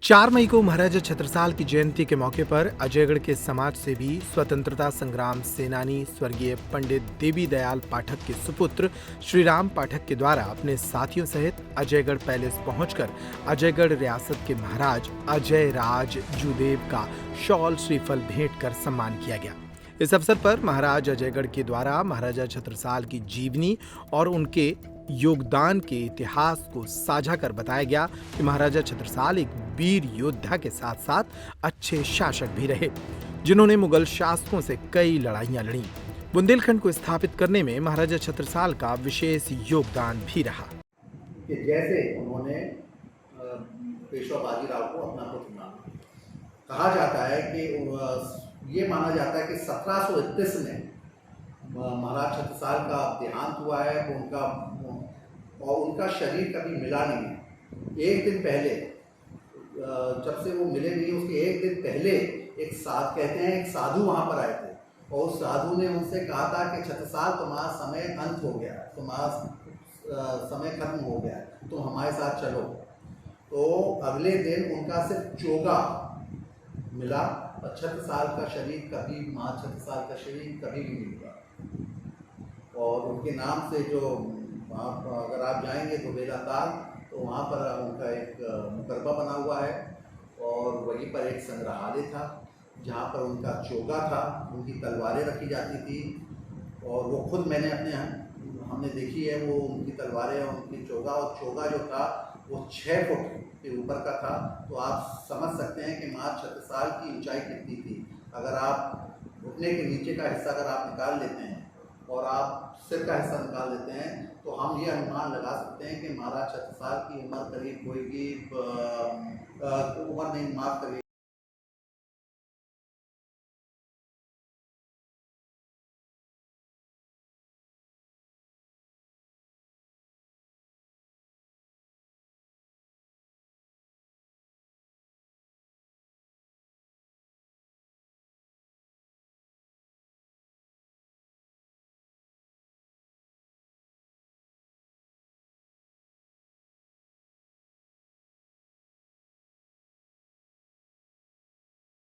4 मई को महाराजा छत्रसाल की जयंती के मौके पर अजयगढ़ के समाज से भी स्वतंत्रता संग्राम सेनानी स्वर्गीय पंडित देवी दयाल पाठक के सुपुत्र श्री राम पाठक के द्वारा अपने साथियों सहित अजयगढ़ पैलेस पहुंचकर अजयगढ़ रियासत के महाराज अजय राज जूदेव का शॉल श्रीफल भेंट कर सम्मान किया गया। इस अवसर पर महाराज अजयगढ़ के द्वारा महाराजा छत्रसाल की जीवनी और उनके योगदान के इतिहास को साझा कर बताया गया कि महाराजा छत्रसाल एक वीर योद्धा के साथ साथ अच्छे शासक भी रहे, जिन्होंने मुगल शासकों से कई लड़ाइयां लड़ी। बुंदेलखंड को स्थापित करने में महाराजा छत्रसाल का विशेष योगदान भी रहा। कि जैसे उन्होंने पेशवा बाजीराव को अपना पुत्र माना। कहा जाता है कि ये माना जाता है कि 1731 में महाराज छत्रसाल का देहांत हुआ है। उनका शरीर कभी मिला नहीं है। एक दिन पहले, जब से वो मिले नहीं, उसके एक दिन पहले कहते हैं एक साधु वहाँ पर आए थे और उस साधु ने उनसे कहा था कि छत्रसाल तुम्हारा समय अंत हो गया, तुम्हारा समय खत्म हो गया, तुम हमारे साथ चलो। तो अगले दिन उनका सिर्फ चोगा मिला और छत्रसाल का शरीर कभी, माँ छत्रसाल का शरीर कभी भी नहीं मिला। और उनके नाम से जो अगर आप जाएंगे तो बेलाताल, तो वहाँ पर उनका एक मुकरबा बना हुआ है और वहीं पर एक संग्रहालय था जहाँ पर उनका चोगा था, उनकी तलवारें रखी जाती थी और वो खुद हमने देखी है, वो उनकी तलवारें और उनकी चोगा, और चोगा जो था वो 6 फुट के ऊपर का था। तो आप समझ सकते हैं कि माँ छत्रसाल की ऊंचाई कितनी थी। अगर आप घुटने के नीचे का हिस्सा अगर आप निकाल लेते हैं और आप सिर का हिस्सा निकाल देते हैं तो हम ये अनुमान लगा सकते हैं कि महाराज छत्रसाल की उम्र करीब कोई भी उम्र नहीं, माफ करिए,